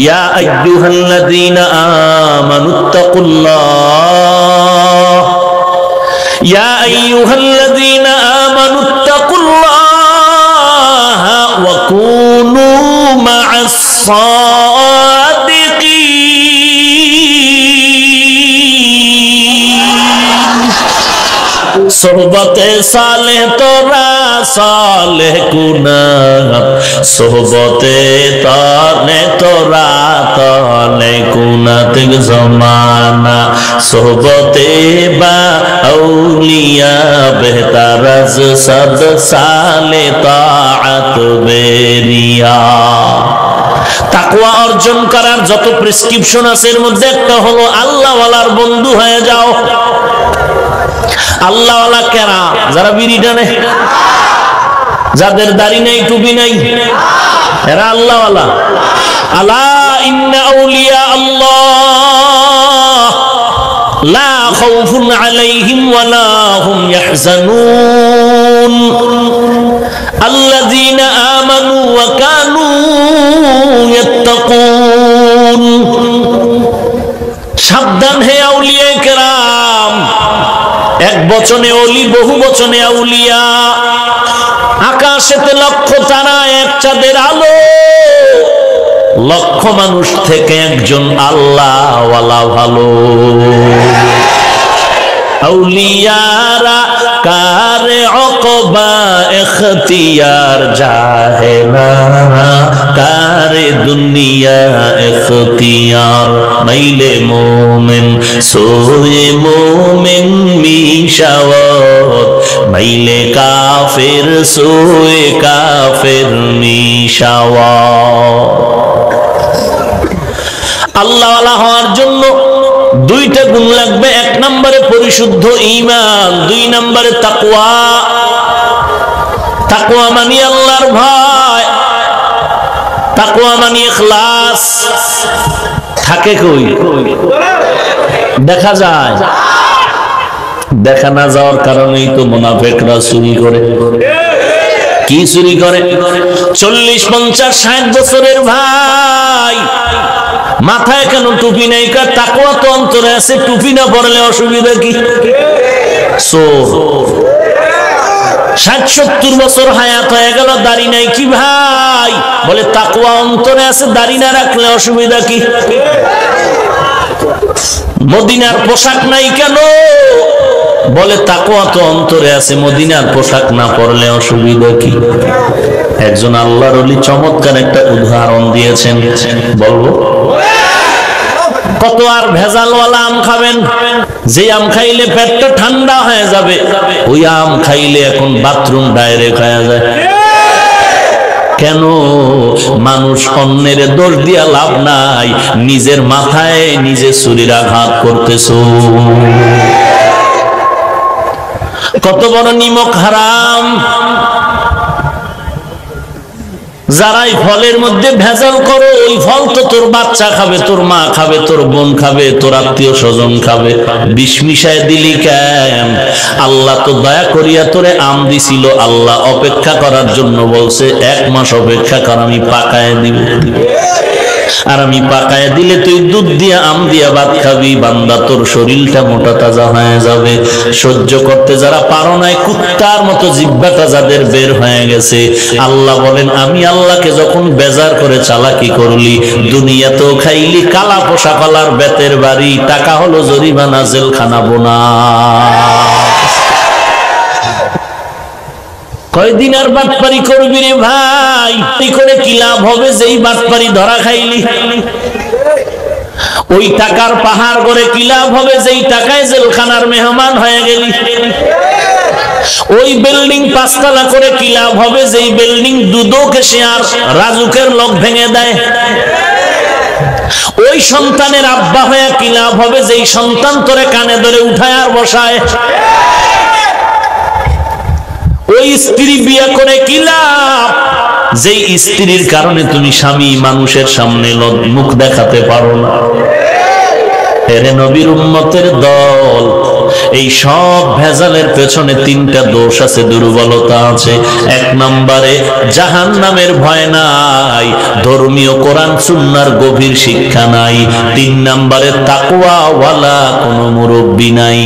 ইয়া আইয়ুহাল্লাযীনা আমানুত্তাকুল্লাহ ইয়া আইয়ুহাল্লাযীনা আমানুত্তাকুল্লাহা ওয়া কুনু মা'আস সাদিকিন। সোহবতে সালেহ তোরা সালেহ কুনা, সোহবতে তানে তোরা তানে কুনাতিক জমানা, সোহবতে বা আউলিয়া বেহতার আজ সদ সালে তাআত বেরিয়া। তাকওয়া অর্জন করার যত প্রেসক্রিপশন আছে এর মধ্যে একটা হলো আল্লাহ ওয়ালার বন্ধু হয়ে যাও। আল্লাহ ওয়ালা কারা? যারা বিড়ি টানে, যাদের দাড়ি নাই টুপি নাই, এরা আল্লাহ ওয়ালা। আলা ইন্না আউলিয়া আল্লাহ লা খাউফুন আলাইহিম ওয়ালা হুম ইয়াহজানুন আল্লাযীনা আমানু ওয়া কানু ইয়াত্তাকুন। সাবধান হে আউলিয়া কেরাম, এক বচনে ওলি, বহু বচনে আউলিয়া। আকাশেতে লক্ষ তারা, এক চাঁদের আলো, লক্ষ মানুষ থেকে একজন আল্লাহ ওয়ালা ভালো। আউলিয়ারা কারে অকবা ইখতিয়ার জাহে না, কারে দুনিয়া ইখতিয়ার। মাইলে মোমেন সোয়ে মোমেন মিশাওয়াত, মাইলে কাফের সোয়ে কাফের মিশাওয়াত। আল্লাহ ওয়ালা হওয়ার জন্য দুইটা গুণ লাগবে। এক নম্বরে পরিশুদ্ধ ঈমান, দুই নম্বরে তাকওয়া। তাকওয়া মানে আল্লাহর ভয়, তাকওয়া মানে ইখলাস। থাকে কই? দেখা যায়। দেখা না যাওয়ার কারণেই তো মুনাফিকরা চুরি করে। কি চুরি করে? 40, 50, 60 বছরের ভাই, মাথায় কেন টুপি নাই? তাকওয়া তো অন্তরে আছে, টুপি না পরলে অসুবিধা কি? 60-70 বছর হায়াত হয়ে গেল, দাড়ি নাই কি ভাই? বলে তাকওয়া অন্তরে আছে, দাড়ি না রাখলে অসুবিধা কি? মদিনার পোশাক নাই কেন? বলে তাকওয়া তো অন্তরে আছে, মদিনার পোশাক না পরলে অসুবিধা কি? একজন আল্লাহর ওলি চমৎকার একটা উদাহরণ দিয়েছেন, বলবো? কত আর ভেজালওয়ালা আম খাবেন? যে আম খাইলে পেটটা ঠান্ডা হয়ে যাবে, ওই আম খাইলে এখন বাথরুম ডাইরেক্ট হয়ে যায়। কেন? মানুষ অন্যের দোষ দিয়া লাভ নাই, নিজের মাথায় নিজে ছুরির আঘাত করতেছ। কত বড় নিমক হারাম! যারাই ফলের মধ্যে ভেজাল করো, ওই ফল তো তোর বাচ্চা খাবে, তোর মা খাবে, তোর বোন খাবে, তোর আত্মীয় স্বজন খাবে। বিষ মিশায় দিলি কেন? আল্লাহ তো দয়া করিয়া তোরে আম দিছিল, আল্লাহ অপেক্ষা করার জন্য বলছে 1 মাস অপেক্ষা কর, আমি পাকায় দিব। আর আমি পাকায় দিলে তুই দুধ দিয়া আম দিয়া ভাত খাবি, বান্দা তোর শরীরটা মোটা তাজা হয়ে যাবে। সহ্য করতে যারা পারো নাই, কুত্তার মতো জিহ্বাটা যাদের বের হয়ে গেছে, আল্লাহ বলেন আমি আল্লাহকে যখন বেজার করে চালাকি করলি, দুনিয়াতেও খাইলি কালা পোষা কলার বেতের বাড়ি, টাকা হলো জরিমানা, জেলখানা বোনা। কয়দিন আর বাটপারি করবি রে ভাই? তুই করে কি লাভ হবে যেই বাটপারি ধরা খাইলি? ওই টাকার পাহাড় করে কি লাভ হবে যেই টাকায় জেলখানার মেহমান হয়ে গেলি? ওই বিল্ডিং 5 তলা করে কি লাভ হবে যেই বিল্ডিং দুদকে সে আর রাজুকের লোক ভেঙে দেয়? ওই সন্তানের আব্বা হয়ে কি লাভ হবে যেই সন্তান তোরে কানে ধরে উঠায় আর বসায়? ওই স্ত্রী বিয়ে করে কি লাভ যেই স্ত্রীর কারণে তুমি স্বামী মানুষের সামনে মুখ দেখাতে পারো না? এরে নবীর উম্মতের দল, এই সব ভেজালের পেছনে তিনটা দোষ আছে, দুর্বলতা আছে। এক নম্বরে জাহান্নামের ভয় নাই, ধর্মীয় কোরআন সুন্নাহর গভীর শিক্ষা নাই। তিন নম্বরে তাকওয়া ওয়ালা কোনো মুরব্বি নাই।